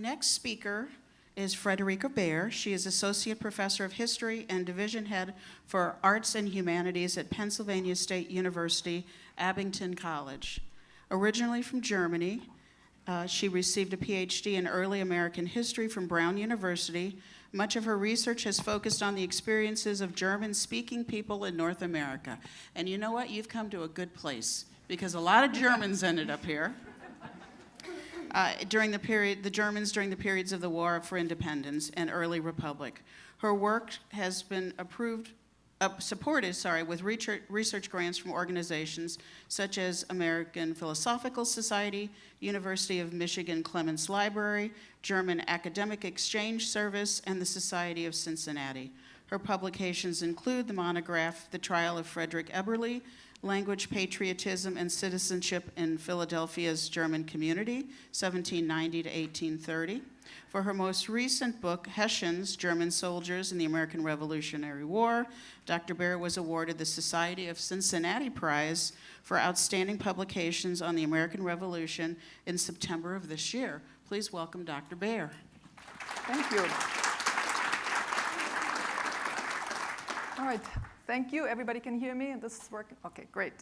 next speaker is Frederica Baer. She is Associate Professor of History and Division Head for Arts and Humanities at Pennsylvania State University, Abington College. Originally from Germany, she received a PhD in Early American History from Brown University. Much of her research has focused on the experiences of German-speaking people in North America. And you know what? You've come to a good place, because a lot of Germans ended up here. The Germans during the periods of the War for Independence and early Republic. Her work has been supported with research grants from organizations such as American Philosophical Society, University of Michigan Clements Library, German Academic Exchange Service, and the Society of Cincinnati. Her publications include the monograph, The Trial of Frederick Eberly, Language, Patriotism, and Citizenship in Philadelphia's German Community, 1790 to 1830. For her most recent book, Hessians, German Soldiers in the American Revolutionary War, Dr. Baer was awarded the Society of Cincinnati Prize for Outstanding Publications on the American Revolution in September of this year. Please welcome Dr. Baer. Thank you. All right. Thank you. Everybody can hear me, and this is working? Okay, great.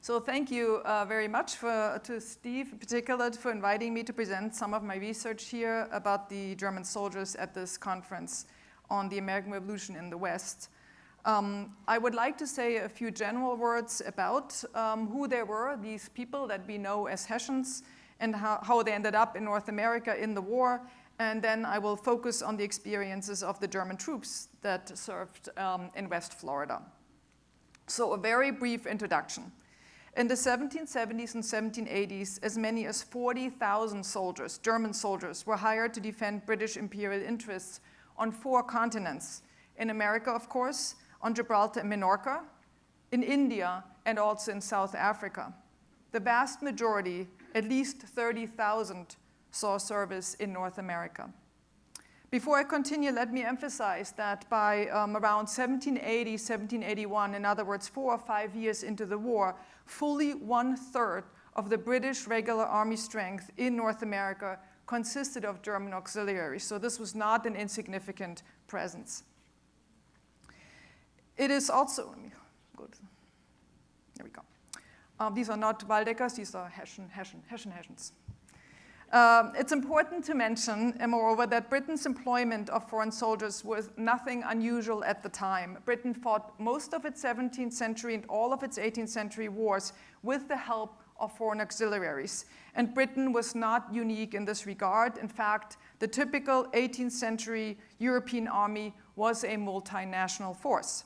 So thank you very much to Steve in particular for inviting me to present some of my research here about the German soldiers at this conference on the American Revolution in the West. I would like to say a few general words about who they were, these people that we know as Hessians, and how they ended up in North America in the war. And then I will focus on the experiences of the German troops that served in West Florida. So a very brief introduction. In the 1770s and 1780s, as many as 40,000 soldiers, German soldiers, were hired to defend British imperial interests on 4 continents. In America, of course, on Gibraltar and Minorca, in India, and also in South Africa. The vast majority, at least 30,000, saw service in North America. Before I continue, let me emphasize that by around 1780, 1781, in other words, 4 or 5 years into the war, fully 1/3 of the British regular army strength in North America consisted of German auxiliaries. So this was not an insignificant presence. It is also, let me go to, there we go. These are not Waldeckers, these are Hessians. It's important to mention, moreover, that Britain's employment of foreign soldiers was nothing unusual at the time. Britain fought most of its 17th century and all of its 18th century wars with the help of foreign auxiliaries. And Britain was not unique in this regard. In fact, the typical 18th century European army was a multinational force.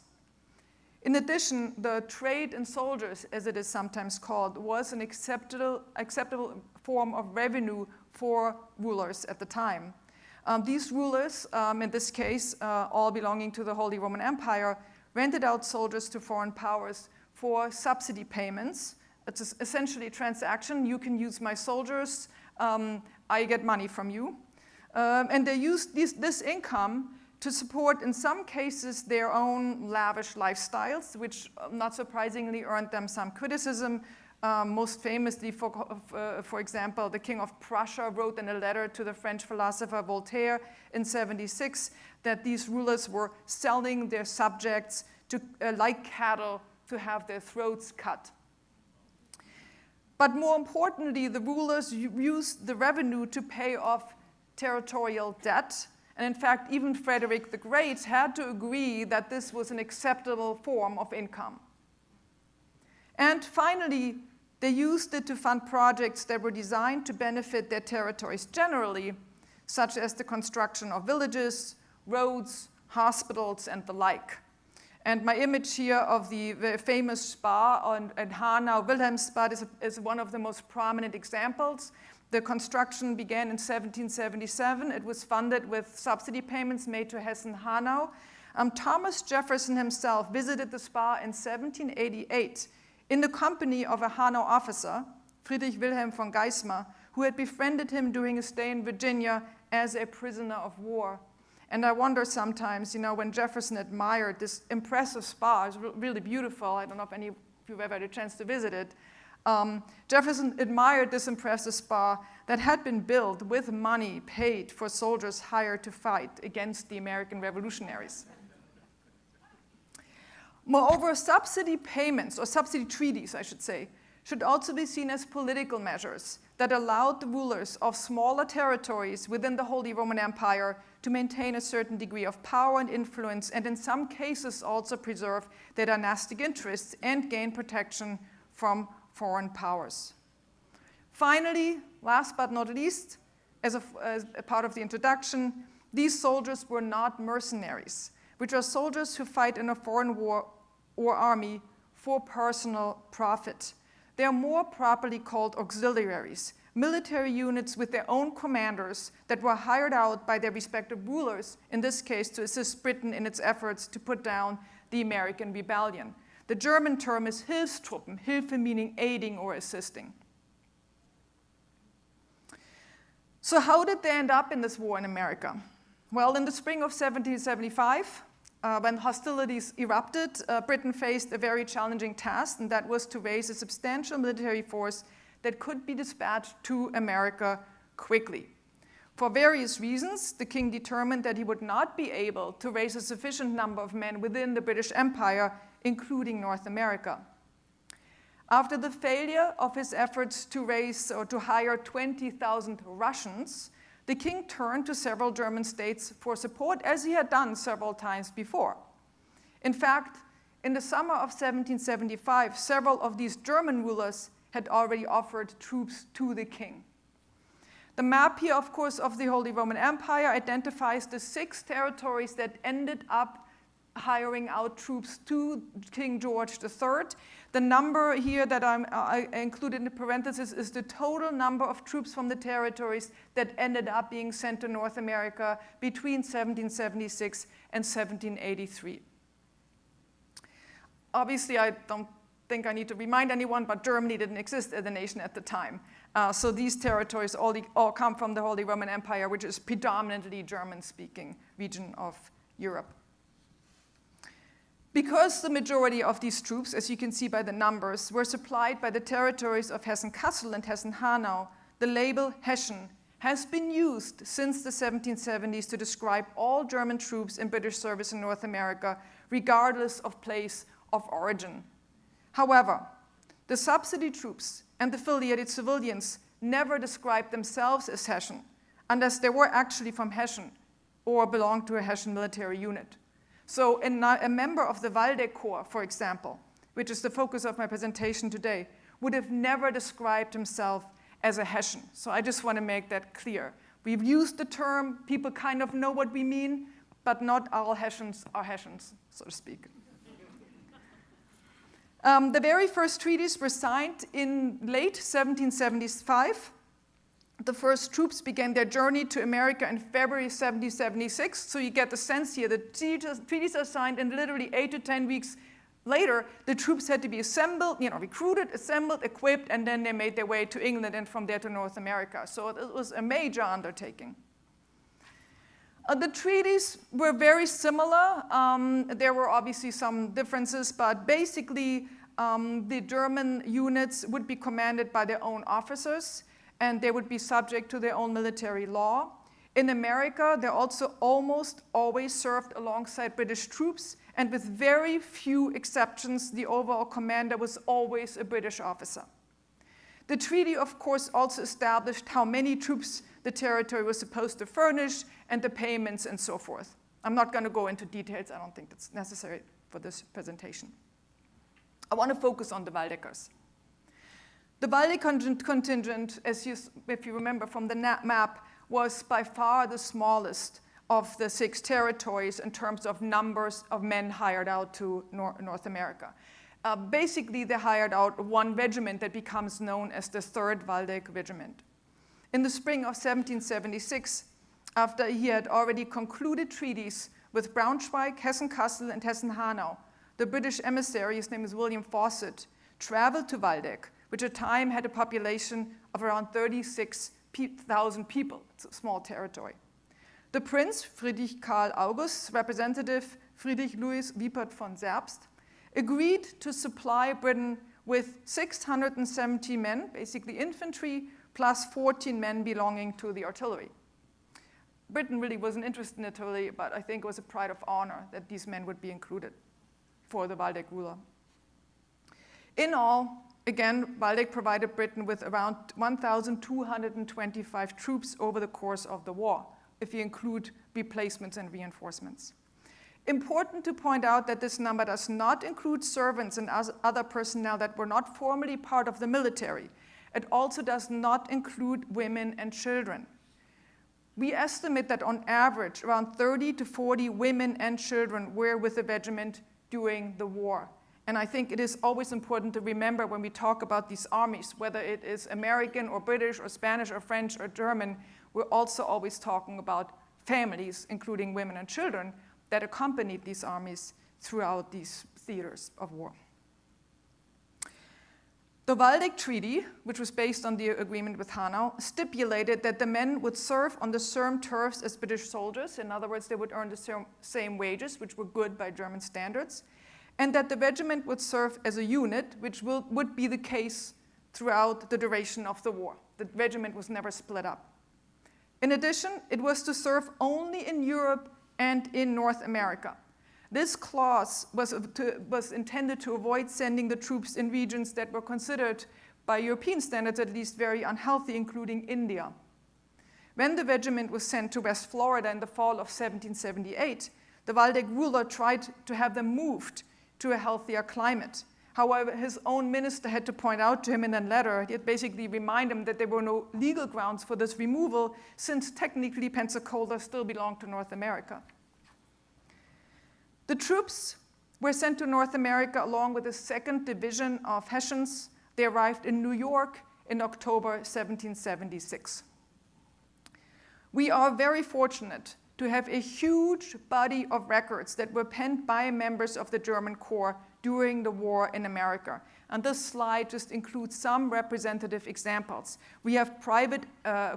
In addition, the trade in soldiers, as it is sometimes called, was an acceptable form of revenue for rulers at the time. These rulers, in this case, all belonging to the Holy Roman Empire, rented out soldiers to foreign powers for subsidy payments. It's essentially a transaction. You can use my soldiers, I get money from you. And they used this income to support, in some cases, their own lavish lifestyles, which, not surprisingly, earned them some criticism. Most famously, for example, the King of Prussia wrote in a letter to the French philosopher Voltaire in 1776 that these rulers were selling their subjects to, like cattle, to have their throats cut. But more importantly, the rulers used the revenue to pay off territorial debt. And in fact, even Frederick the Great had to agree that this was an acceptable form of income. And finally, they used it to fund projects that were designed to benefit their territories generally, such as the construction of villages, roads, hospitals, and the like. And my image here of the famous spa at Hanau, Wilhelmsbad, is one of the most prominent examples. The construction began in 1777. It was funded with subsidy payments made to Hessen-Hanau. Thomas Jefferson himself visited the spa in 1788 in the company of a Hanau officer, Friedrich Wilhelm von Geismar, who had befriended him during his stay in Virginia as a prisoner of war. And I wonder sometimes, when Jefferson admired this impressive spa, it's really beautiful. I don't know if any of you have ever had a chance to visit it. Jefferson admired this impressive spa, that had been built with money paid for soldiers hired to fight against the American revolutionaries. Moreover, subsidy payments, or subsidy treaties, I should say, should also be seen as political measures that allowed the rulers of smaller territories within the Holy Roman Empire to maintain a certain degree of power and influence, and in some cases also preserve their dynastic interests and gain protection from foreign powers. Finally, last but not least, as a part of the introduction, these soldiers were not mercenaries, which are soldiers who fight in a foreign war or army for personal profit. They are more properly called auxiliaries, military units with their own commanders that were hired out by their respective rulers, in this case to assist Britain in its efforts to put down the American rebellion. The German term is Hilfstruppen, Hilfe meaning aiding or assisting. So how did they end up in this war in America? Well, in the spring of 1775, when hostilities erupted, Britain faced a very challenging task, and that was to raise a substantial military force that could be dispatched to America quickly. For various reasons, the king determined that he would not be able to raise a sufficient number of men within the British Empire, including North America. After the failure of his efforts to raise or to hire 20,000 Russians, the king turned to several German states for support, as he had done several times before. In fact, in the summer of 1775, several of these German rulers had already offered troops to the king. The map here, of course, of the Holy Roman Empire identifies the 6 territories that ended up hiring out troops to King George III. The number here that I included in the parentheses is the total number of troops from the territories that ended up being sent to North America between 1776 and 1783. Obviously, I don't think I need to remind anyone, but Germany didn't exist as a nation at the time. So these territories all come from the Holy Roman Empire, which is predominantly German-speaking region of Europe. Because the majority of these troops, as you can see by the numbers, were supplied by the territories of Hessen-Kassel and Hessen-Hanau, the label Hessian has been used since the 1770s to describe all German troops in British service in North America, regardless of place of origin. However, the subsidy troops and the affiliated civilians never described themselves as Hessian, unless they were actually from Hessen or belonged to a Hessian military unit. So a member of the Waldeck Corps, for example, which is the focus of my presentation today, would have never described himself as a Hessian. So I just want to make that clear. We've used the term, people kind of know what we mean, but not all Hessians are Hessians, so to speak. The very first treaties were signed in late 1775. The first troops began their journey to America in February 1776. So you get the sense here that treaties are signed, and literally 8 to 10 weeks later, the troops had to be assembled, recruited, assembled, equipped, and then they made their way to England and from there to North America. So it was a major undertaking. The treaties were very similar. There were obviously some differences, but basically the German units would be commanded by their own officers, and they would be subject to their own military law. In America, they also almost always served alongside British troops, and with very few exceptions, the overall commander was always a British officer. The treaty, of course, also established how many troops the territory was supposed to furnish and the payments and so forth. I'm not going to go into details. I don't think that's necessary for this presentation. I want to focus on the Waldeckers. The Waldeck contingent, if you remember from the map, was by far the smallest of the 6 territories in terms of numbers of men hired out to North America. Basically, they hired out one regiment that becomes known as the 3rd Waldeck Regiment. In the spring of 1776, after he had already concluded treaties with Braunschweig, Hessen-Kassel, and Hessen-Hanau, the British emissary, his name is William Fawcett, traveled to Waldeck, which at the time had a population of around 36,000 people. It's a small territory. The prince, Friedrich Karl August's representative, Friedrich Louis Wiepert von Zerbst, agreed to supply Britain with 670 men, basically infantry, plus 14 men belonging to the artillery. Britain really wasn't interested in artillery, but I think it was a pride of honor that these men would be included for the Waldeck ruler. In all, again, Waldeck provided Britain with around 1,225 troops over the course of the war, if you include replacements and reinforcements. Important to point out that this number does not include servants and other personnel that were not formally part of the military. It also does not include women and children. We estimate that on average, around 30 to 40 women and children were with the regiment during the war. And I think it is always important to remember when we talk about these armies, whether it is American or British or Spanish or French or German, we're also always talking about families, including women and children, that accompanied these armies throughout these theaters of war. The Waldeck Treaty, which was based on the agreement with Hanau, stipulated that the men would serve on the same turfs as British soldiers. In other words, they would earn the same wages, which were good by German standards, and that the regiment would serve as a unit, which would be the case throughout the duration of the war. The regiment was never split up. In addition, it was to serve only in Europe and in North America. This clause was intended to avoid sending the troops in regions that were considered, by European standards at least, very unhealthy, including India. When the regiment was sent to West Florida in the fall of 1778, the Waldeck ruler tried to have them moved to a healthier climate. However, his own minister had to point out to him in a letter, he had basically remind him that there were no legal grounds for this removal, since technically Pensacola still belonged to North America. The troops were sent to North America along with the 2nd Division of Hessians. They arrived in New York in October 1776. We are very fortunate to have a huge body of records that were penned by members of the German Corps during the war in America. And this slide just includes some representative examples. We have private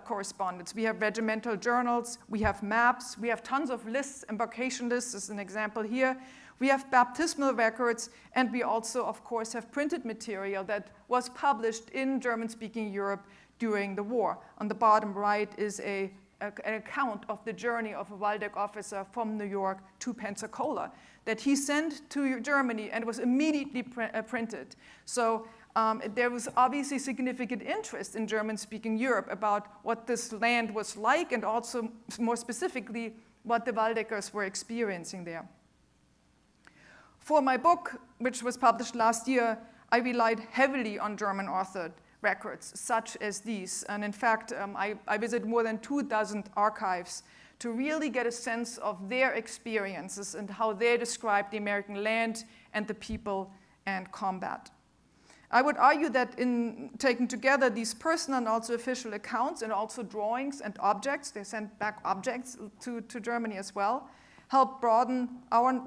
correspondence, we have regimental journals, we have maps, we have tons of lists, embarkation lists is an example here. We have baptismal records, and we also, of course, have printed material that was published in German-speaking Europe during the war. On the bottom right is an account of the journey of a Waldeck officer from New York to Pensacola that he sent to Germany and was immediately printed. So there was obviously significant interest in German-speaking Europe about what this land was like, and also more specifically what the Waldeckers were experiencing there. For my book, which was published last year, I relied heavily on German-authored records such as these. And in fact, I visited more than 24 archives to really get a sense of their experiences and how they describe the American land and the people and combat. I would argue that in taking together these personal and also official accounts, and also drawings and objects, they sent back objects to Germany as well, helped broaden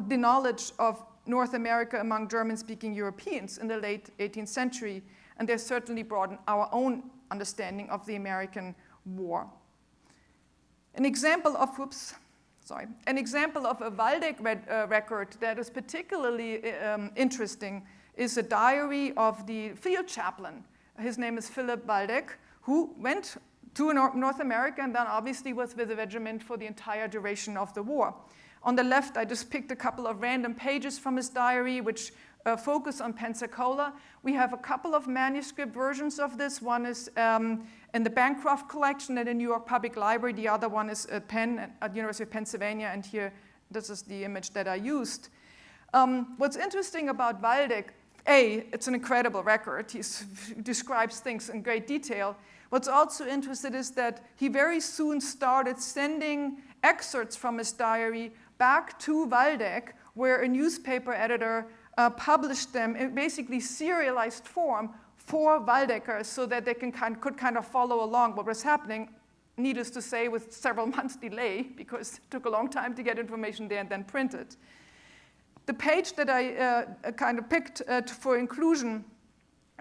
the knowledge of North America among German-speaking Europeans in the late 18th century, and they certainly broadened our own understanding of the American war. An example of a Waldeck record that is particularly interesting is a diary of the field chaplain. His name is Philip Waldeck, who went to North America and then obviously was with the regiment for the entire duration of the war. On the left, I just picked a couple of random pages from his diary, which focus on Pensacola. We have a couple of manuscript versions of this. One is in the Bancroft collection at the New York Public Library. The other one is at Penn, at the University of Pennsylvania. And here, this is the image that I used. What's interesting about Waldeck, it's an incredible record. He describes things in great detail. What's also interesting is that he very soon started sending excerpts from his diary back to Waldeck, where a newspaper editor published them in basically serialized form for Waldeckers so that they could kind of follow along what was happening, needless to say, with several months delay, because it took a long time to get information there and then print it. The page that I kind of picked for inclusion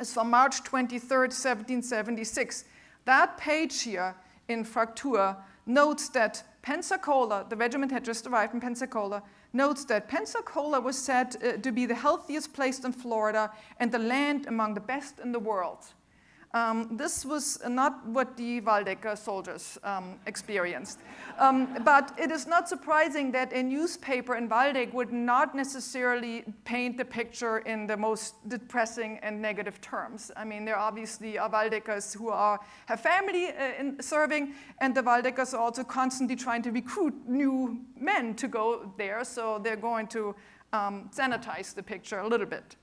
is from March 23rd, 1776. That page here in Fraktur notes that Pensacola, the regiment had just arrived in Pensacola, notes that Pensacola was said to be the healthiest place in Florida and the land among the best in the world. This was not what the Waldecker soldiers experienced. But it is not surprising that a newspaper in Waldeck would not necessarily paint the picture in the most depressing and negative terms. I mean, there obviously are Waldeckers who have family in serving, and the Waldeckers are also constantly trying to recruit new men to go there, so they're going to sanitize the picture a little bit.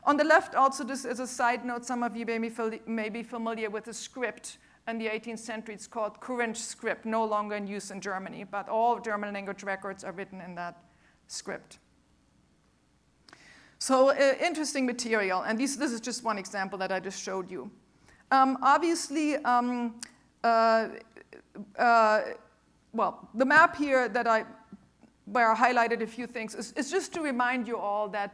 On the left, also, this is a side note, some of you may be familiar with the script in the 18th century. It's called Corinth script, no longer in use in Germany, but all German language records are written in that script. So interesting material, and this is just one example that I just showed you. Obviously, well, the map here where I highlighted a few things is just to remind you all that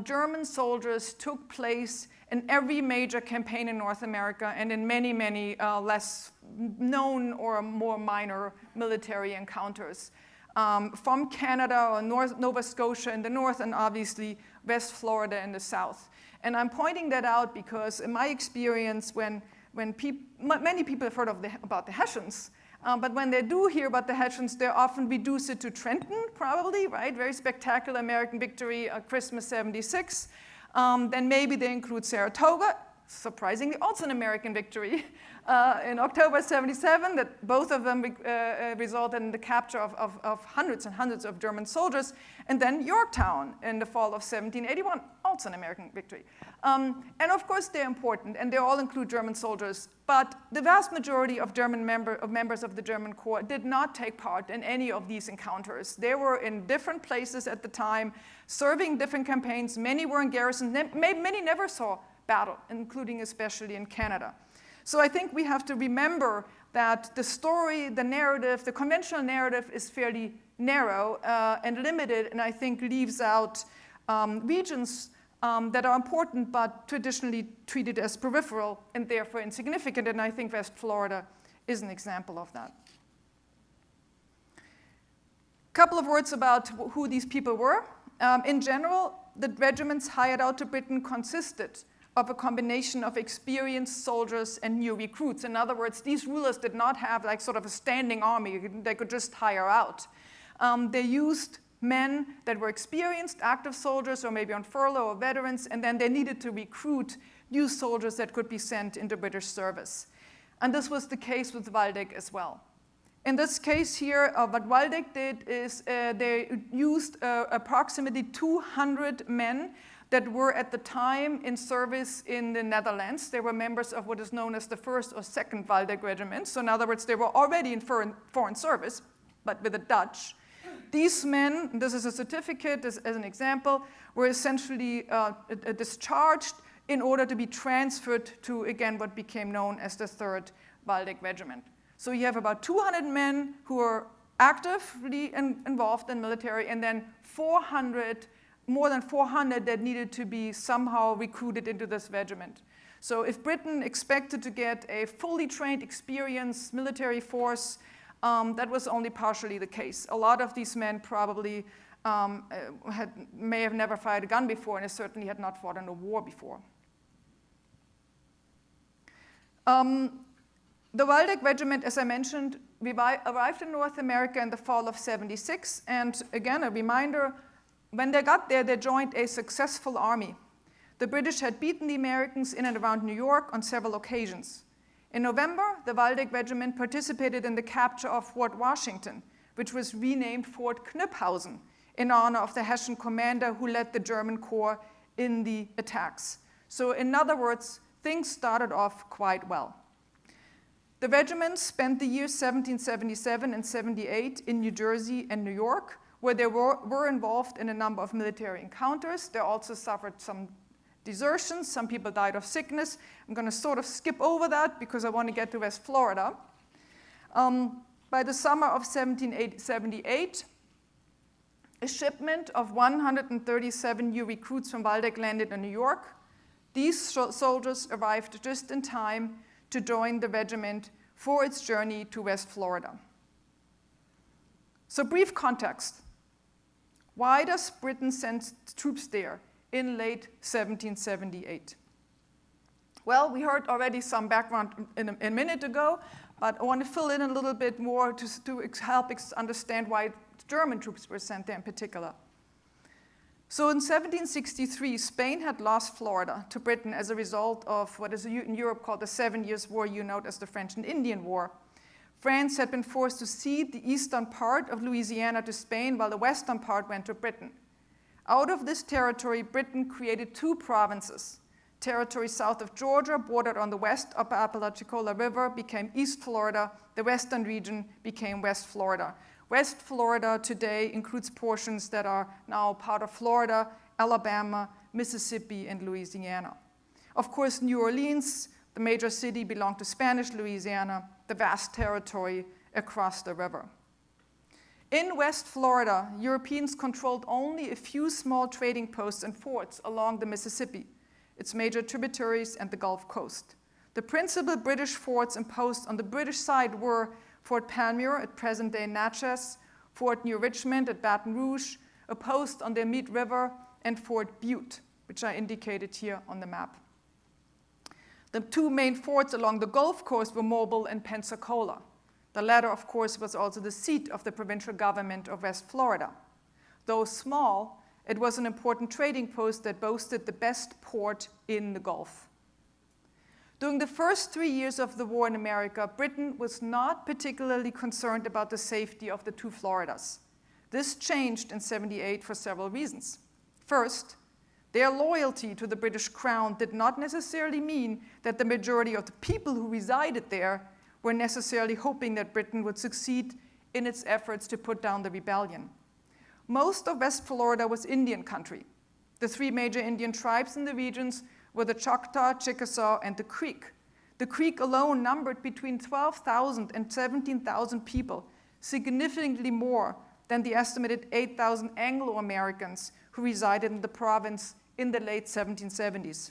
German soldiers took place in every major campaign in North America and in many, many less known or more minor military encounters. From Canada or Nova Scotia in the north, and obviously West Florida in the south. And I'm pointing that out because in my experience, when many people have heard about the Hessians, but when they do hear about the Hessians, they often reduce it to Trenton, probably, right? Very spectacular American victory, Christmas '76. Then maybe they include Saratoga, surprisingly also an American victory in October '77, that both of them resulted in the capture of hundreds and hundreds of German soldiers. And then Yorktown in the fall of 1781, also an American victory. And of course they're important, and they all include German soldiers, but the vast majority of members of the German Corps did not take part in any of these encounters. They were in different places at the time, serving different campaigns. Many were in garrison, many never saw battle, including especially in Canada. So I think we have to remember that the story, the narrative, the conventional narrative is fairly narrow and limited, and I think leaves out regions that are important but traditionally treated as peripheral and therefore insignificant, and I think West Florida is an example of that. A couple of words about who these people were. In general, the regiments hired out to Britain consisted of a combination of experienced soldiers and new recruits. In other words, these rulers did not have like sort of a standing army they could just hire out. They used men that were experienced, active soldiers, or maybe on furlough or veterans, and then they needed to recruit new soldiers that could be sent into British service. And this was the case with Waldeck as well. In this case here, what Waldeck did is they used approximately 200 men that were at the time in service in the Netherlands. They were members of what is known as the 1st or 2nd Waldeck Regiment. So in other words, they were already in foreign service, but with the Dutch. These men, this is a certificate as an example, were essentially discharged in order to be transferred to, again, what became known as the 3rd Waldeck Regiment. So you have about 200 men who are actively involved in military, and then more than 400 that needed to be somehow recruited into this regiment. So if Britain expected to get a fully trained, experienced military force, that was only partially the case. A lot of these men probably may have never fired a gun before, and certainly had not fought in a war before. The Waldeck Regiment, as I mentioned, arrived in North America in the fall of '76, and again, a reminder, when they got there, they joined a successful army. The British had beaten the Americans in and around New York on several occasions. In November, the Waldeck Regiment participated in the capture of Fort Washington, which was renamed Fort Knyphausen in honor of the Hessian commander who led the German Corps in the attacks. So in other words, things started off quite well. The regiment spent the years 1777 and 78 in New Jersey and New York, where they were involved in a number of military encounters. They also suffered some desertions. Some people died of sickness. I'm going to sort of skip over that because I want to get to West Florida. By the summer of 1778, a shipment of 137 new recruits from Waldeck landed in New York. These soldiers arrived just in time to join the regiment for its journey to West Florida. So brief context. Why does Britain send troops there in late 1778? Well, we heard already some background a minute ago, but I want to fill in a little bit more to help understand why German troops were sent there in particular. So in 1763, Spain had lost Florida to Britain as a result of what is in Europe called the 7 Years' War, you know, as the French and Indian War. France had been forced to cede the eastern part of Louisiana to Spain, while the western part went to Britain. Out of this territory, Britain created 2 provinces. Territory south of Georgia, bordered on the west upper Apalachicola River, became East Florida. The western region became West Florida. West Florida today includes portions that are now part of Florida, Alabama, Mississippi, and Louisiana. Of course, New Orleans, the major city, belonged to Spanish Louisiana, the vast territory across the river. In West Florida, Europeans controlled only a few small trading posts and forts along the Mississippi, its major tributaries, and the Gulf Coast. The principal British forts imposed on the British side were Fort Panmure at present-day Natchez, Fort New Richmond at Baton Rouge, a post on the Meade River, and Fort Butte, which are indicated here on the map. The 2 main forts along the Gulf Coast were Mobile and Pensacola. The latter, of course, was also the seat of the provincial government of West Florida. Though small, it was an important trading post that boasted the best port in the Gulf. During the first 3 years of the war in America, Britain was not particularly concerned about the safety of the 2 Floridas. This changed in '78 for several reasons. First, their loyalty to the British Crown did not necessarily mean that the majority of the people who resided there were necessarily hoping that Britain would succeed in its efforts to put down the rebellion. Most of West Florida was Indian country. The 3 major Indian tribes in the regions were the Choctaw, Chickasaw, and the Creek. The Creek alone numbered between 12,000 and 17,000 people, significantly more than the estimated 8,000 Anglo-Americans who resided in the province in the late 1770s.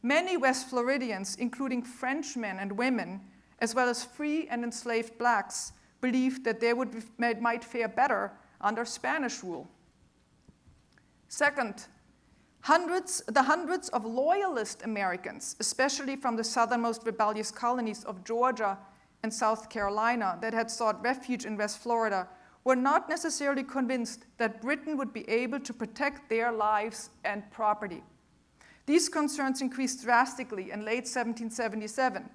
Many West Floridians, including Frenchmen and women, as well as free and enslaved blacks, believed that they might fare better under Spanish rule. Second, the hundreds of loyalist Americans, especially from the southernmost rebellious colonies of Georgia and South Carolina that had sought refuge in West Florida, were not necessarily convinced that Britain would be able to protect their lives and property. These concerns increased drastically in late 1777,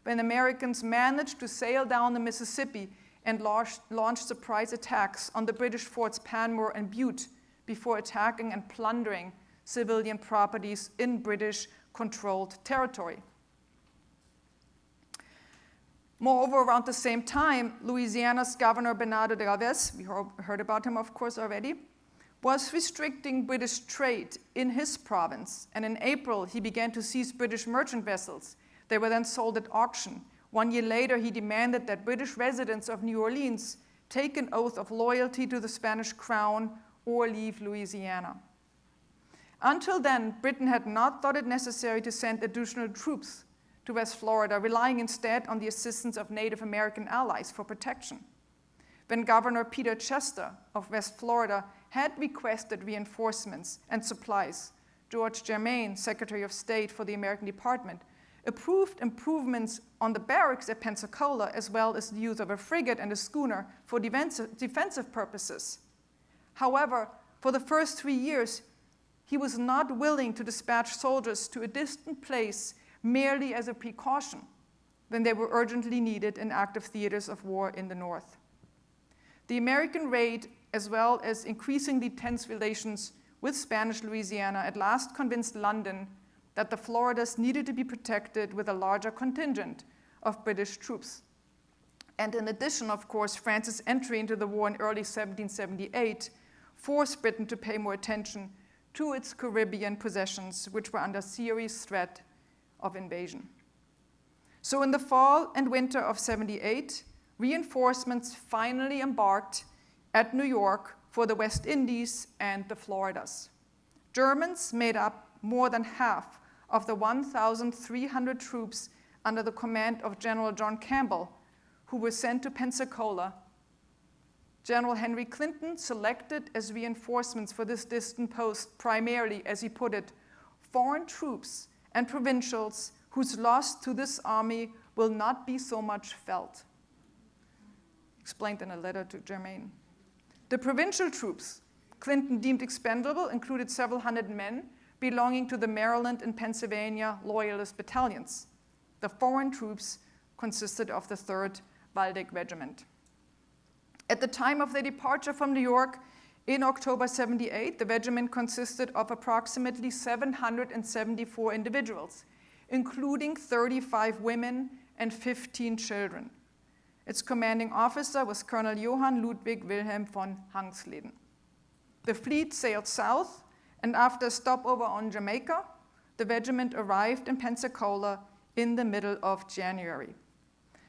when Americans managed to sail down the Mississippi and launched surprise attacks on the British forts Panmure and Butte before attacking and plundering civilian properties in British-controlled territory. Moreover, around the same time, Louisiana's Governor Bernardo de Galvez, we heard about him, of course, already, was restricting British trade in his province. And in April, he began to seize British merchant vessels. They were then sold at auction. 1 year later, he demanded that British residents of New Orleans take an oath of loyalty to the Spanish crown or leave Louisiana. Until then, Britain had not thought it necessary to send additional troops to West Florida, relying instead on the assistance of Native American allies for protection. When Governor Peter Chester of West Florida had requested reinforcements and supplies, George Germain, Secretary of State for the American Department, approved improvements on the barracks at Pensacola, as well as the use of a frigate and a schooner for defensive purposes. However, for the first 3 years, he was not willing to dispatch soldiers to a distant place merely as a precaution when they were urgently needed in active theaters of war in the North. The American raid, as well as increasingly tense relations with Spanish Louisiana, at last convinced London that the Floridas needed to be protected with a larger contingent of British troops. And in addition, of course, France's entry into the war in early 1778 forced Britain to pay more attention to its Caribbean possessions, which were under serious threat of invasion. So in the fall and winter of '78, reinforcements finally embarked at New York for the West Indies and the Floridas. Germans made up more than half of the 1,300 troops under the command of General John Campbell, who were sent to Pensacola. General Henry Clinton selected as reinforcements for this distant post primarily, as he put it, foreign troops and provincials whose loss to this army will not be so much felt. Explained in a letter to Germain. The provincial troops Clinton deemed expendable included several hundred men belonging to the Maryland and Pennsylvania Loyalist battalions. The foreign troops consisted of the 3rd Waldeck Regiment. At the time of their departure from New York in October 78, the regiment consisted of approximately 774 individuals, including 35 women and 15 children. Its commanding officer was Colonel Johann Ludwig Wilhelm von Hangsleden. The fleet sailed south, and after a stopover on Jamaica, the regiment arrived in Pensacola in the middle of January.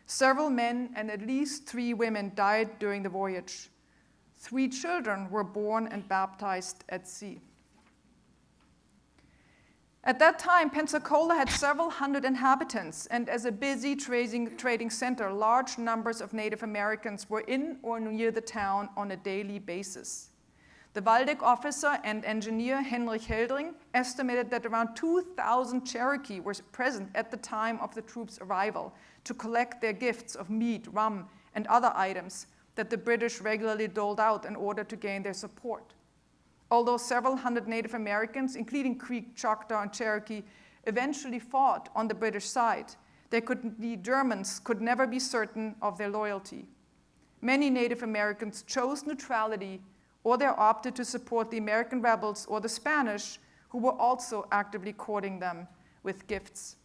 Several men and at least 3 women died during the voyage. 3 children were born and baptized at sea. At that time, Pensacola had several hundred inhabitants, and as a busy trading center, large numbers of Native Americans were in or near the town on a daily basis. The Waldeck officer and engineer Heinrich Heldring estimated that around 2,000 Cherokee were present at the time of the troops' arrival to collect their gifts of meat, rum, and other items that the British regularly doled out in order to gain their support. Although several hundred Native Americans, including Creek, Choctaw, and Cherokee, eventually fought on the British side, the Germans could never be certain of their loyalty. Many Native Americans chose neutrality, or they opted to support the American rebels or the Spanish, who were also actively courting them with gifts.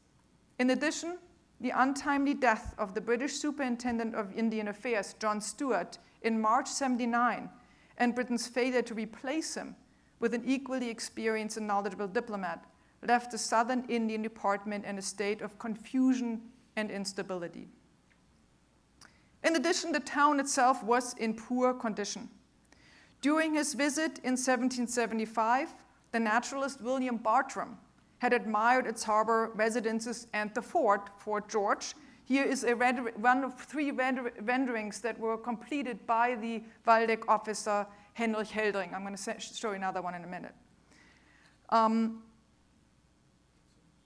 In addition, the untimely death of the British Superintendent of Indian Affairs, John Stuart, in March 79, and Britain's failure to replace him with an equally experienced and knowledgeable diplomat, left the Southern Indian Department in a state of confusion and instability. In addition, the town itself was in poor condition. During his visit in 1775, the naturalist William Bartram had admired its harbor residences and the fort, Fort George. Here is one of 3 renderings that were completed by the Waldeck officer Heinrich Heldring. I'm going to show you another one in a minute.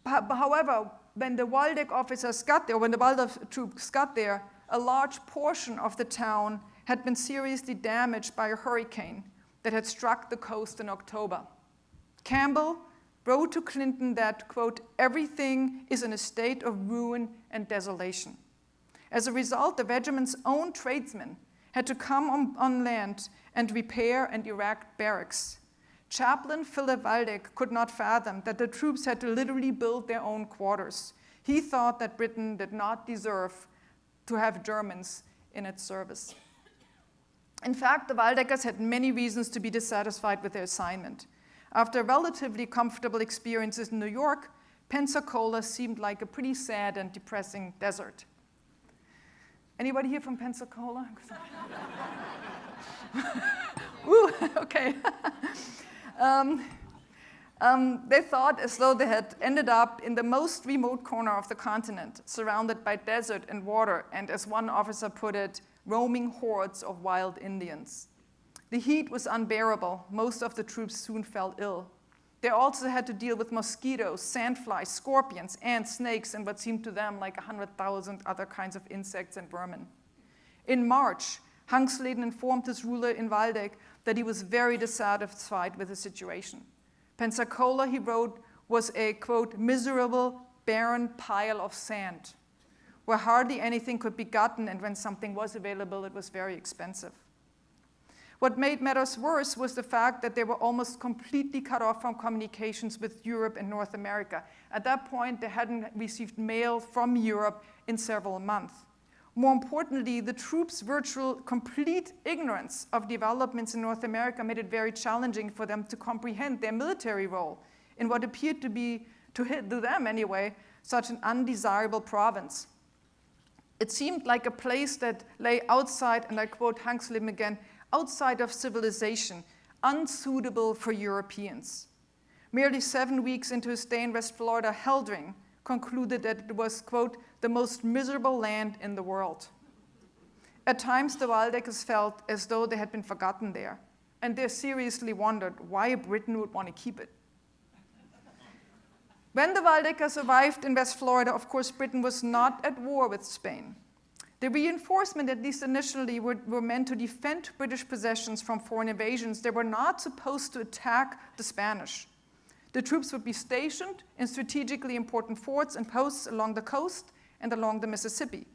However, when the Waldeck officers got there, when the Waldeck troops got there, a large portion of the town had been seriously damaged by a hurricane that had struck the coast in October. Campbell wrote to Clinton that, quote, everything is in a state of ruin and desolation. As a result, the regiment's own tradesmen had to come on land and repair and erect barracks. Chaplain Philip Waldeck could not fathom that the troops had to literally build their own quarters. He thought that Britain did not deserve to have Germans in its service. In fact, the Waldeckers had many reasons to be dissatisfied with their assignment. After relatively comfortable experiences in New York, Pensacola seemed like a pretty sad and depressing desert. Anybody here from Pensacola? Ooh, okay. They thought as though they had ended up in the most remote corner of the continent, surrounded by desert and water, and as one officer put it, roaming hordes of wild Indians. The heat was unbearable. Most of the troops soon fell ill. They also had to deal with mosquitoes, sandflies, scorpions, ants, snakes, and what seemed to them like 100,000 other kinds of insects and vermin. In March, Hangsleden informed his ruler in Waldeck that he was very dissatisfied with the situation. Pensacola, he wrote, was a, quote, miserable, barren pile of sand, where hardly anything could be gotten, and when something was available, it was very expensive. What made matters worse was the fact that they were almost completely cut off from communications with Europe and North America. At that point, they hadn't received mail from Europe in several months. More importantly, the troops' virtual complete ignorance of developments in North America made it very challenging for them to comprehend their military role in what appeared to be, to them anyway, such an undesirable province. It seemed like a place that lay outside, and I quote Hangsleden again, outside of civilization, unsuitable for Europeans. Merely 7 weeks into his stay in West Florida, Heldring concluded that it was, quote, the most miserable land in the world. At times, the Waldeckers felt as though they had been forgotten there, and they seriously wondered why Britain would want to keep it. When the Waldeckers arrived in West Florida, of course, Britain was not at war with Spain. The reinforcement, at least initially, were meant to defend British possessions from foreign invasions. They were not supposed to attack the Spanish. The troops would be stationed in strategically important forts and posts along the coast and along the Mississippi.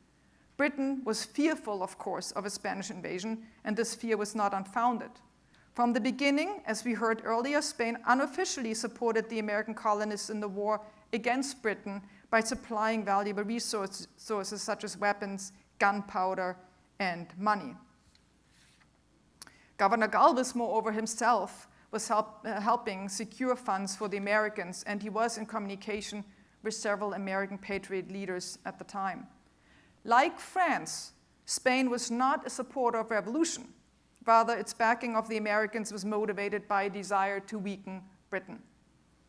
Britain was fearful, of course, of a Spanish invasion, and this fear was not unfounded. From the beginning, as we heard earlier, Spain unofficially supported the American colonists in the war against Britain by supplying valuable resources such as weapons, gunpowder, and money. Governor Galvez, moreover, himself was helping secure funds for the Americans, and he was in communication with several American patriot leaders at the time. Like France, Spain was not a supporter of revolution. Rather, its backing of the Americans was motivated by a desire to weaken Britain.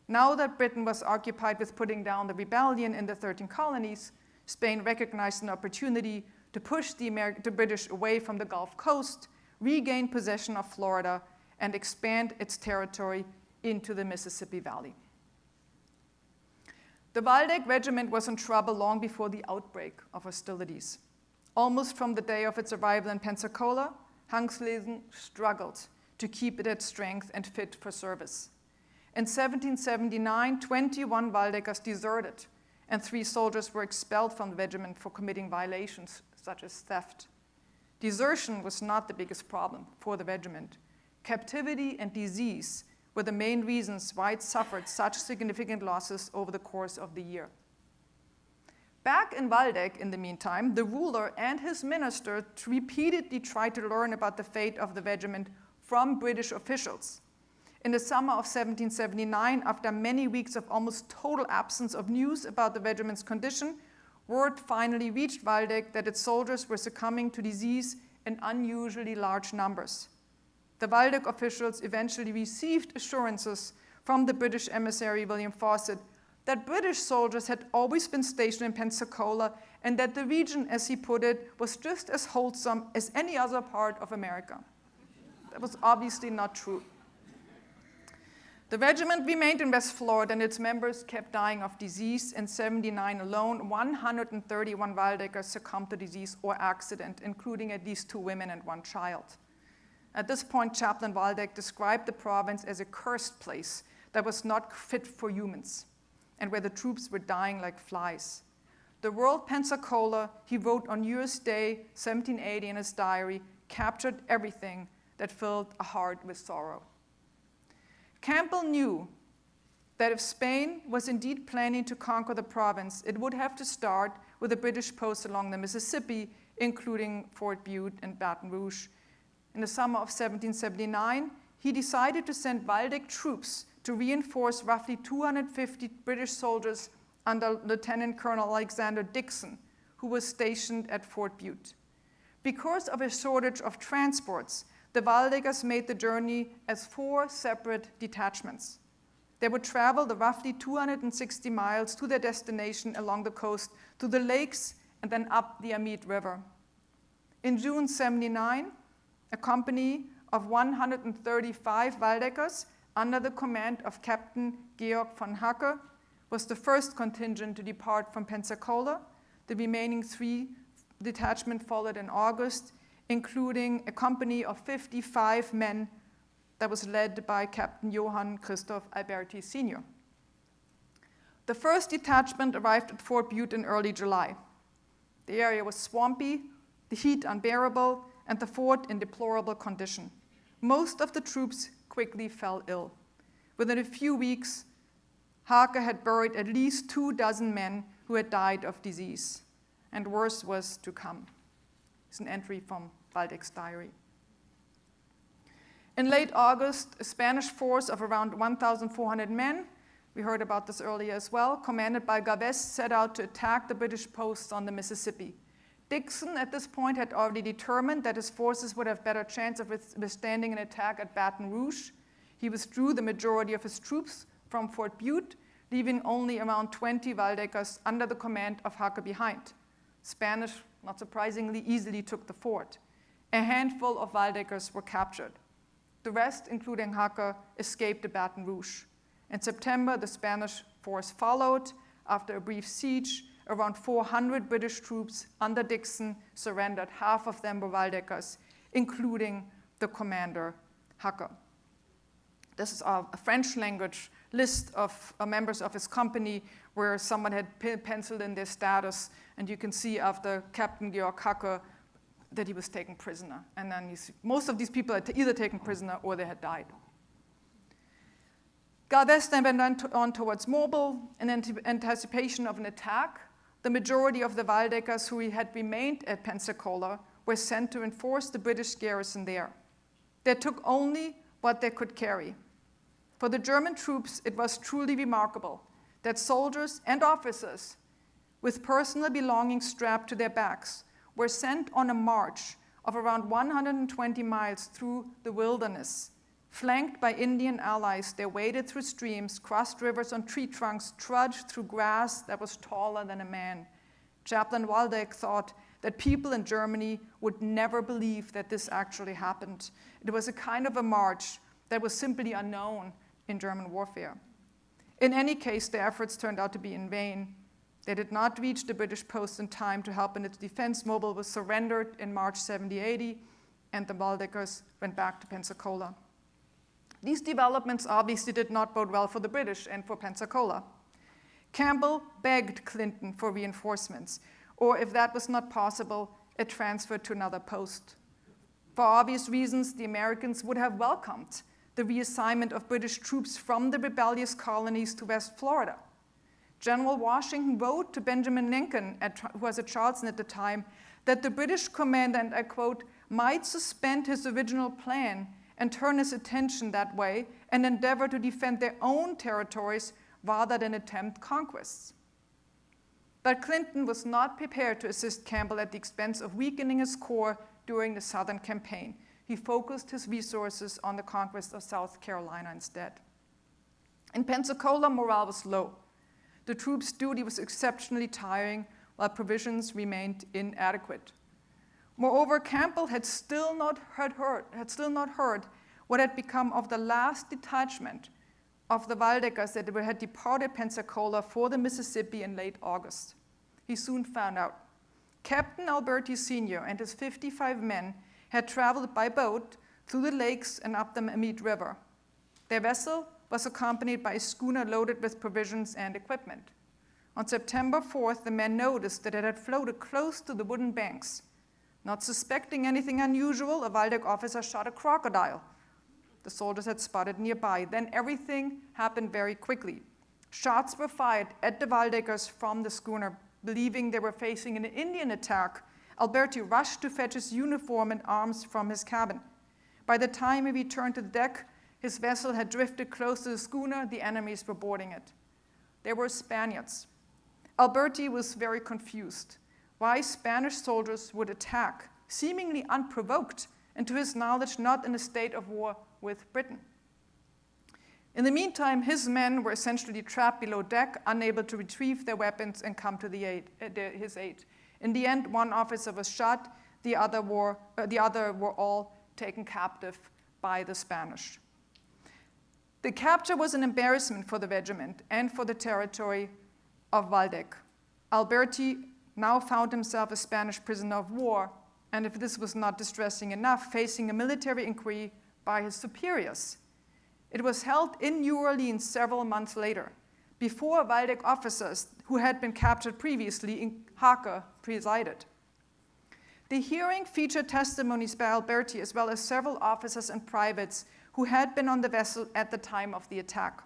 Now that Britain was occupied with putting down the rebellion in the 13 colonies, Spain recognized an opportunity to push the British away from the Gulf Coast, regain possession of Florida, and expand its territory into the Mississippi Valley. The Waldeck Regiment was in trouble long before the outbreak of hostilities. Almost from the day of its arrival in Pensacola, Hanxleden struggled to keep it at strength and fit for service. In 1779, 21 Waldeckers deserted, and 3 soldiers were expelled from the regiment for committing violations such as theft. Desertion was not the biggest problem for the regiment. Captivity and disease were the main reasons why it suffered such significant losses over the course of the year. Back in Waldeck, in the meantime, the ruler and his minister repeatedly tried to learn about the fate of the regiment from British officials. In the summer of 1779, after many weeks of almost total absence of news about the regiment's condition, word finally reached Waldeck that its soldiers were succumbing to disease in unusually large numbers. The Waldeck officials eventually received assurances from the British emissary William Fawcett that British soldiers had always been stationed in Pensacola and that the region, as he put it, was just as wholesome as any other part of America. That was obviously not true. The regiment remained in West Florida and its members kept dying of disease. In 1979 alone, 131 Waldeckers succumbed to disease or accident, including at least 2 women and 1 child. At this point, Chaplain Waldeck described the province as a cursed place that was not fit for humans and where the troops were dying like flies. The word Pensacola, he wrote on New Year's Day, 1780 in his diary, captured everything that filled a heart with sorrow. Campbell knew that if Spain was indeed planning to conquer the province, it would have to start with the British posts along the Mississippi, including Fort Butte and Baton Rouge. In the summer of 1779, he decided to send Waldeck troops to reinforce roughly 250 British soldiers under Lieutenant Colonel Alexander Dixon, who was stationed at Fort Butte. Because of a shortage of transports, the Waldeckers made the journey as 4 separate detachments. They would travel the roughly 260 miles to their destination along the coast to the lakes and then up the Amite River. In June 1979, a company of 135 Waldeckers under the command of Captain Georg von Hacke was the first contingent to depart from Pensacola. The remaining 3 detachments followed in August, including a company of 55 men that was led by Captain Johann Christoph Alberti Sr. The first detachment arrived at Fort Butte in early July. The area was swampy, the heat unbearable, and the fort in deplorable condition. Most of the troops quickly fell ill. Within a few weeks, Hake had buried at least 24 men who had died of disease, and worse was to come. It's an entry from Waldeck's diary. In late August, a Spanish force of around 1,400 men, we heard about this earlier as well, commanded by Galvez, set out to attack the British posts on the Mississippi. Dixon, at this point, had already determined that his forces would have better chance of withstanding an attack at Baton Rouge. He withdrew the majority of his troops from Fort Butte, leaving only around 20 Waldeckers under the command of Hake behind. Spanish, not surprisingly, easily took the fort. A handful of Waldeckers were captured. The rest, including Hake, escaped to Baton Rouge. In September, the Spanish force followed. After a brief siege, around 400 British troops under Dixon surrendered. Half of them were Waldeckers, including the commander, Hacke. This is a French language list of members of his company where someone had penciled in their status, and you can see after Captain Georg Hacke that he was taken prisoner. And then you see, most of these people had either taken prisoner or they had died. Galvez then went on towards Mobile in anticipation of an attack. The majority of the Waldeckers who had remained at Pensacola were sent to enforce the British garrison there. They took only what they could carry. For the German troops, it was truly remarkable that soldiers and officers with personal belongings strapped to their backs were sent on a march of around 120 miles through the wilderness. Flanked by Indian allies, they waded through streams, crossed rivers on tree trunks, trudged through grass that was taller than a man. Chaplain Waldeck thought that people in Germany would never believe that this actually happened. It was a kind of a march that was simply unknown in German warfare. In any case, their efforts turned out to be in vain. They did not reach the British post in time to help in its defense. Mobile was surrendered in March 1780, and the Waldeckers went back to Pensacola. These developments obviously did not bode well for the British and for Pensacola. Campbell begged Clinton for reinforcements, or if that was not possible, a transfer to another post. For obvious reasons, the Americans would have welcomed the reassignment of British troops from the rebellious colonies to West Florida. General Washington wrote to Benjamin Lincoln, who was at Charleston at the time, that the British commander, and I quote, might suspend his original plan and turn his attention that way and endeavor to defend their own territories rather than attempt conquests. But Clinton was not prepared to assist Campbell at the expense of weakening his corps during the Southern campaign. He focused his resources on the conquest of South Carolina instead. In Pensacola, morale was low. The troops' duty was exceptionally tiring, while provisions remained inadequate. Moreover, Campbell had still not heard what had become of the last detachment of the Waldeckers that had departed Pensacola for the Mississippi in late August. He soon found out. Captain Alberti Sr. and his 55 men had traveled by boat through the lakes and up the Amite River. Their vessel was accompanied by a schooner loaded with provisions and equipment. On September 4th, the men noticed that it had floated close to the wooden banks. Not suspecting anything unusual, a Waldeck officer shot a crocodile the soldiers had spotted nearby. Then everything happened very quickly. Shots were fired at the Waldeckers from the schooner. Believing they were facing an Indian attack, Alberti rushed to fetch his uniform and arms from his cabin. By the time he returned to the deck, his vessel had drifted close to the schooner. The enemies were boarding it. They were Spaniards. Alberti was very confused. Why Spanish soldiers would attack, seemingly unprovoked, and to his knowledge not in a state of war with Britain. In the meantime, his men were essentially trapped below deck, unable to retrieve their weapons and come to his aid. In the end, one officer was shot, the other were all taken captive by the Spanish. The capture was an embarrassment for the regiment and for the territory of Waldeck. Alberti now found himself a Spanish prisoner of war, and if this was not distressing enough, facing a military inquiry by his superiors. It was held in New Orleans several months later, before Waldeck officers who had been captured previously, Hacke, presided. The hearing featured testimonies by Alberti as well as several officers and privates who had been on the vessel at the time of the attack.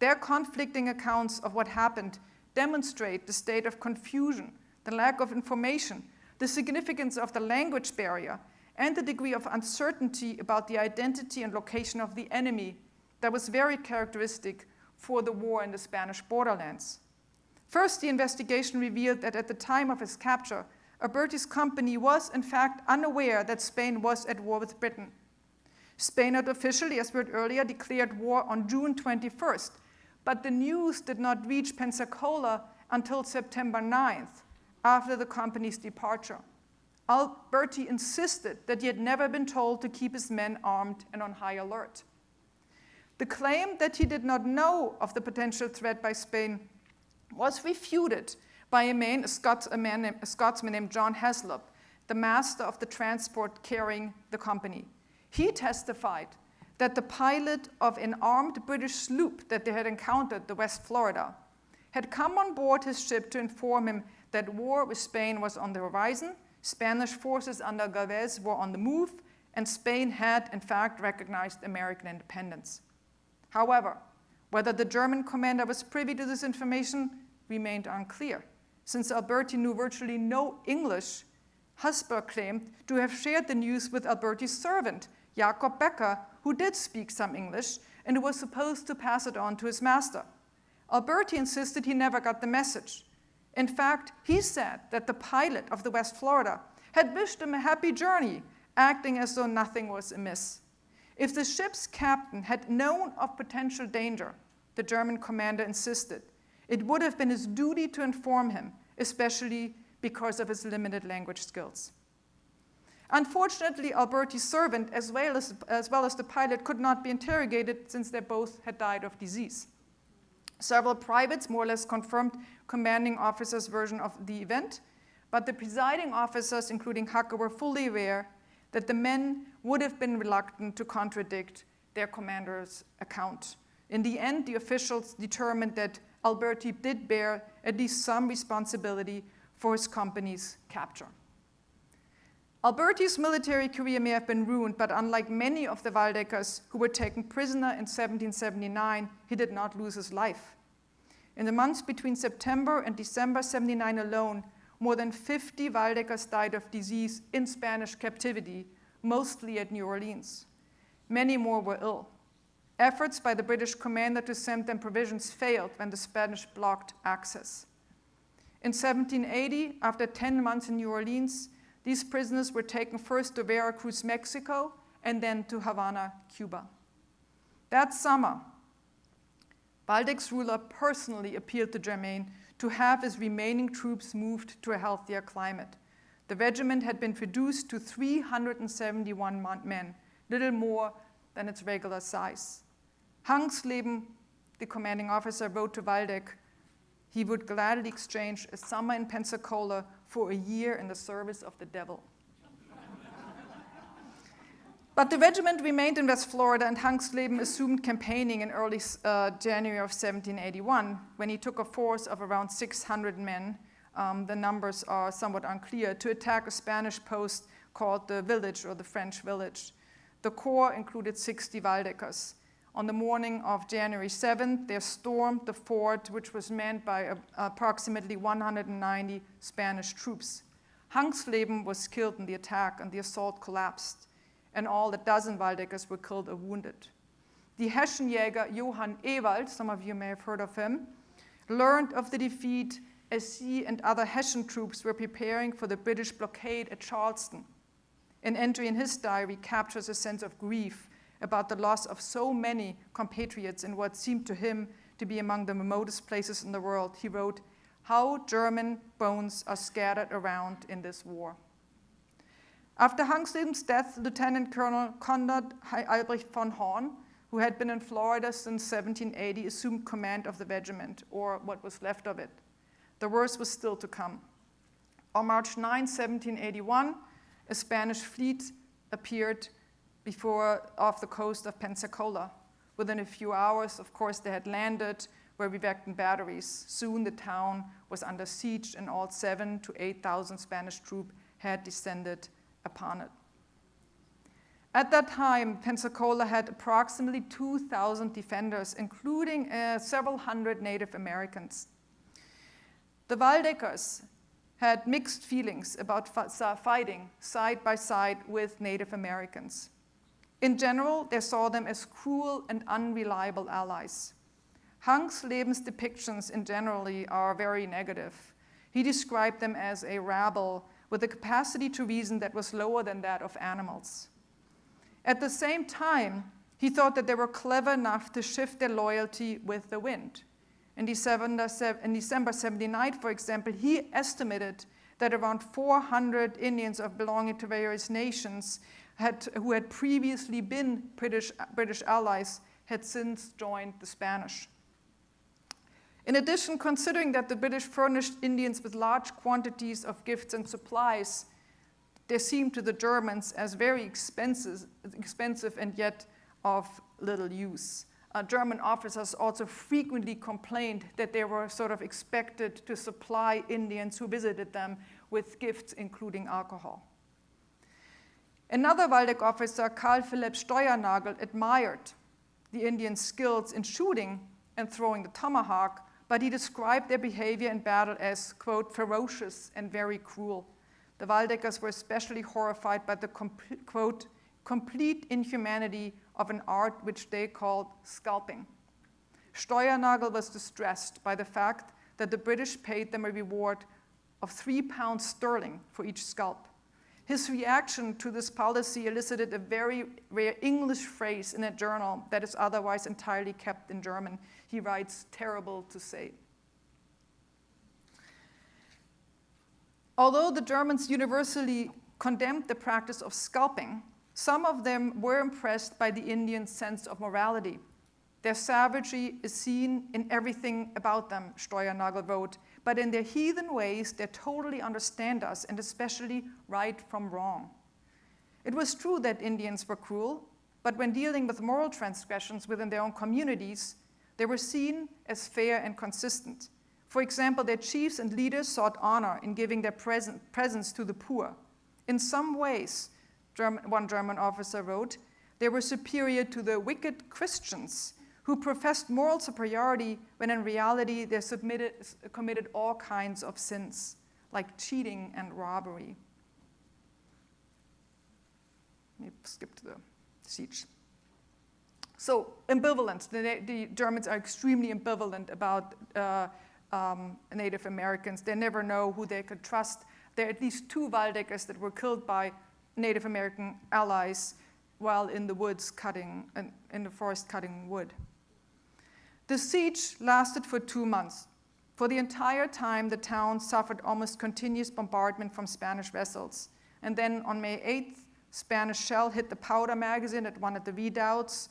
Their conflicting accounts of what happened demonstrate the state of confusion, the lack of information, the significance of the language barrier, and the degree of uncertainty about the identity and location of the enemy that was very characteristic for the war in the Spanish borderlands. First, the investigation revealed that at the time of his capture, Alberti's company was in fact unaware that Spain was at war with Britain. Spain had officially, as we heard earlier, declared war on June 21st, but the news did not reach Pensacola until September 9th, after the company's departure. Alberti insisted that he had never been told to keep his men armed and on high alert. The claim that he did not know of the potential threat by Spain was refuted by a Scotsman named John Heslop, the master of the transport carrying the company. He testified that the pilot of an armed British sloop that they had encountered, the West Florida, had come on board his ship to inform him that war with Spain was on the horizon, Spanish forces under Galvez were on the move, and Spain had, in fact, recognized American independence. However, whether the German commander was privy to this information remained unclear. Since Alberti knew virtually no English, Husper claimed to have shared the news with Alberti's servant, Jakob Becker, who did speak some English and who was supposed to pass it on to his master. Alberti insisted he never got the message. In fact, he said that the pilot of the West Florida had wished him a happy journey, acting as though nothing was amiss. If the ship's captain had known of potential danger, the German commander insisted, it would have been his duty to inform him, especially because of his limited language skills. Unfortunately, Alberti's servant, as well as the pilot, could not be interrogated since they both had died of disease. Several privates more or less confirmed commanding officers' version of the event, but the presiding officers, including Hacke, were fully aware that the men would have been reluctant to contradict their commander's account. In the end, the officials determined that Alberti did bear at least some responsibility for his company's capture. Alberti's military career may have been ruined, but unlike many of the Waldeckers who were taken prisoner in 1779, he did not lose his life. In the months between September and December 79 alone, more than 50 Waldeckers died of disease in Spanish captivity, mostly at New Orleans. Many more were ill. Efforts by the British commander to send them provisions failed when the Spanish blocked access. In 1780, after 10 months in New Orleans, these prisoners were taken first to Veracruz, Mexico, and then to Havana, Cuba. That summer, Waldeck's ruler personally appealed to Germain to have his remaining troops moved to a healthier climate. The regiment had been reduced to 371 men, little more than its regular size. Hangsleben, the commanding officer, wrote to Waldeck he would gladly exchange a summer in Pensacola for a year in the service of the devil. But the regiment remained in West Florida, and Hangsleben assumed campaigning in early January of 1781, when he took a force of around 600 men, the numbers are somewhat unclear, to attack a Spanish post called the Village, or the French Village. The corps included 60 Waldeckers. On the morning of January 7th, they stormed the fort, which was manned by approximately 190 Spanish troops. Hangsleben was killed in the attack, and the assault collapsed, and all the dozen Waldeckers were killed or wounded. The Hessianjäger Johann Ewald, some of you may have heard of him, learned of the defeat as he and other Hessian troops were preparing for the British blockade at Charleston. An entry in his diary captures a sense of grief about the loss of so many compatriots in what seemed to him to be among the remotest places in the world. He wrote, "How German bones are scattered around in this war." After Hangsleben's death, Lieutenant Colonel Conrad Albrecht von Horn, who had been in Florida since 1780, assumed command of the regiment, or what was left of it. The worst was still to come. On March 9, 1781, a Spanish fleet appeared off the coast of Pensacola. Within a few hours, of course, they had landed, were erecting batteries. Soon the town was under siege, and all 7,000 to 8,000 Spanish troops had descended upon it. At that time, Pensacola had approximately 2,000 defenders, including several hundred Native Americans. The Waldeckers had mixed feelings about fighting side by side with Native Americans. In general, they saw them as cruel and unreliable allies. Hangsleben's depictions in generally are very negative. He described them as a rabble with a capacity to reason that was lower than that of animals. At the same time, he thought that they were clever enough to shift their loyalty with the wind. In December 79, for example, he estimated that around 400 Indians belonging to various nations who had previously been British allies had since joined the Spanish. In addition, considering that the British furnished Indians with large quantities of gifts and supplies, they seemed to the Germans as very expensive and yet of little use. German officers also frequently complained that they were sort of expected to supply Indians who visited them with gifts, including alcohol. Another Waldeck officer, Karl Philipp Steuernagel, admired the Indians' skills in shooting and throwing the tomahawk, but he described their behavior in battle as, quote, ferocious and very cruel. The Waldeckers were especially horrified by the, quote, complete inhumanity of an art which they called scalping. Steuernagel was distressed by the fact that the British paid them a reward of £3 for each scalp. His reaction to this policy elicited a very rare English phrase in a journal that is otherwise entirely kept in German. He writes, "terrible to say." Although the Germans universally condemned the practice of scalping, some of them were impressed by the Indians' sense of morality. Their savagery is seen in everything about them, Steuernagel wrote, but in their heathen ways, they totally understand us, and especially right from wrong. It was true that Indians were cruel, but when dealing with moral transgressions within their own communities, they were seen as fair and consistent. For example, their chiefs and leaders sought honor in giving their presents to the poor. In some ways, one German officer wrote, they were superior to the wicked Christians who professed moral superiority when in reality they committed all kinds of sins, like cheating and robbery. Let me skip to the siege. So, ambivalent. The Germans are extremely ambivalent about Native Americans. They never know who they could trust. There are at least 2 Waldeckers that were killed by Native American allies while in the woods in the forest cutting wood. The siege lasted for 2 months. For the entire time, the town suffered almost continuous bombardment from Spanish vessels. And then on May 8th, Spanish shell hit the powder magazine at one of the redoubts.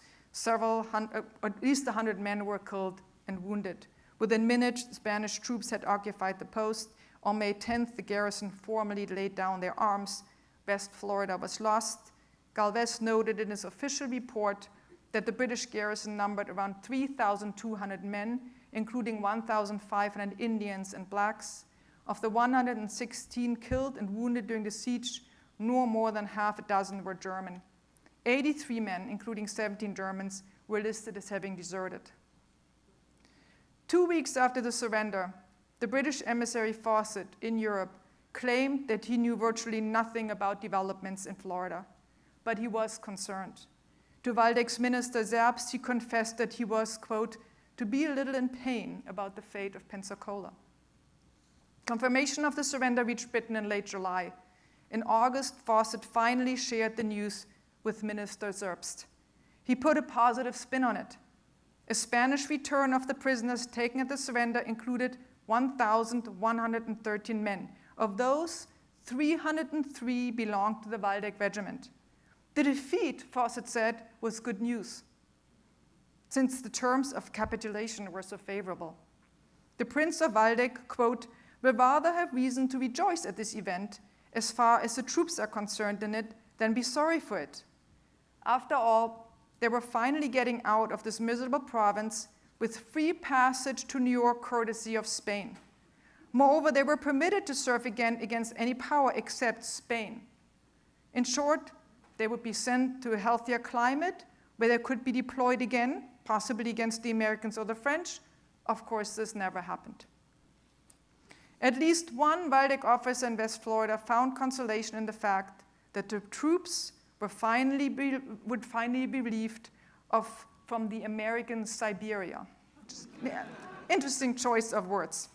At least 100 men were killed and wounded. Within minutes, Spanish troops had occupied the post. On May 10th, the garrison formally laid down their arms. West Florida was lost. Galvez noted in his official report that the British garrison numbered around 3,200 men, including 1,500 Indians and blacks. Of the 116 killed and wounded during the siege, no more than half a dozen were German. 83 men, including 17 Germans, were listed as having deserted. 2 weeks after the surrender, the British emissary Fawcett in Europe claimed that he knew virtually nothing about developments in Florida, but he was concerned. To Waldeck's minister Zerbst, he confessed that he was, quote, to be a little in pain about the fate of Pensacola. Confirmation of the surrender reached Britain in late July. In August, Fawcett finally shared the news with Minister Zerbst. He put a positive spin on it. A Spanish return of the prisoners taken at the surrender included 1,113 men. Of those, 303 belonged to the Waldeck regiment. The defeat, Fawcett said, was good news, since the terms of capitulation were so favorable. The Prince of Waldeck, quote, will rather have reason to rejoice at this event as far as the troops are concerned in it than be sorry for it. After all, they were finally getting out of this miserable province with free passage to New York courtesy of Spain. Moreover, they were permitted to serve again against any power except Spain. In short, they would be sent to a healthier climate where they could be deployed again, possibly against the Americans or the French. Of course, this never happened. At least one Waldeck officer in West Florida found consolation in the fact that the troops would finally be relieved from the American Siberia. Interesting choice of words.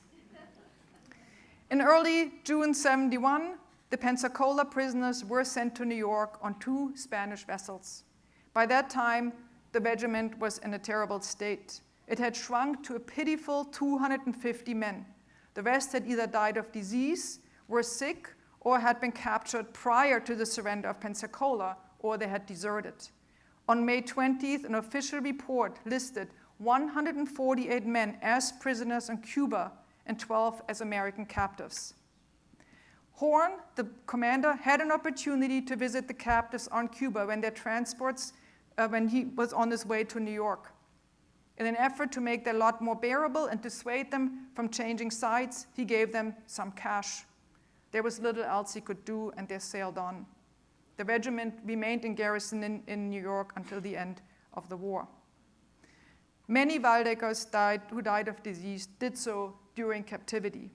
In early June 1971, the Pensacola prisoners were sent to New York on 2 Spanish vessels. By that time, the regiment was in a terrible state. It had shrunk to a pitiful 250 men. The rest had either died of disease, were sick, or had been captured prior to the surrender of Pensacola, or they had deserted. On May 20th, an official report listed 148 men as prisoners in Cuba and 12 as American captives. Horn, the commander, had an opportunity to visit the captives on Cuba when when he was on his way to New York. In an effort to make their lot more bearable and dissuade them from changing sides, he gave them some cash. There was little else he could do, and they sailed on. The regiment remained in garrison in New York until the end of the war. Many Waldeckers who died of disease did so during captivity.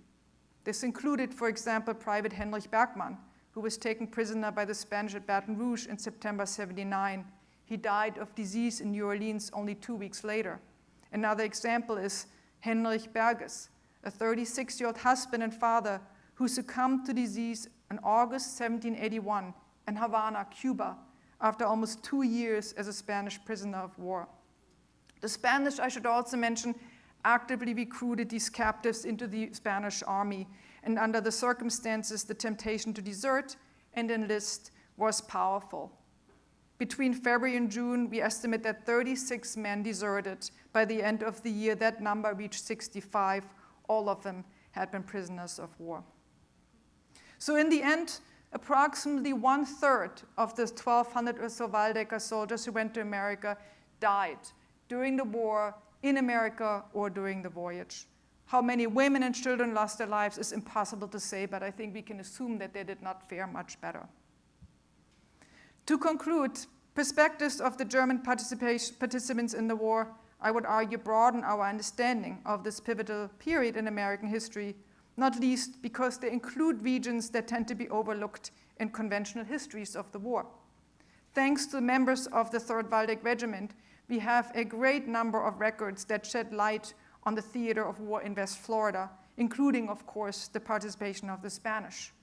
This included, for example, Private Heinrich Bergmann, who was taken prisoner by the Spanish at Baton Rouge in September 1979. He died of disease in New Orleans only 2 weeks later. Another example is Heinrich Berges, a 36-year-old husband and father who succumbed to disease in August 1781 in Havana, Cuba, after almost 2 years as a Spanish prisoner of war. The Spanish, I should also mention, actively recruited these captives into the Spanish army, and under the circumstances, the temptation to desert and enlist was powerful. Between February and June, we estimate that 36 men deserted. By the end of the year, that number reached 65. All of them had been prisoners of war. So in the end, approximately 1/3 of the 1,200 or so Waldecker soldiers who went to America died during the war, in America, or during the voyage. How many women and children lost their lives is impossible to say, but I think we can assume that they did not fare much better. To conclude, perspectives of the German participants in the war, I would argue, broaden our understanding of this pivotal period in American history, not least because they include regions that tend to be overlooked in conventional histories of the war. Thanks to members of the 3rd Waldeck Regiment, we have a great number of records that shed light on the theater of war in West Florida, including, of course, the participation of the Spanish.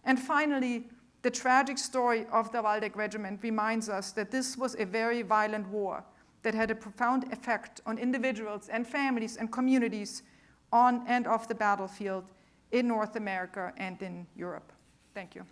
And finally, the tragic story of the Waldeck Regiment reminds us that this was a very violent war that had a profound effect on individuals and families and communities on and off the battlefield in North America and in Europe. Thank you.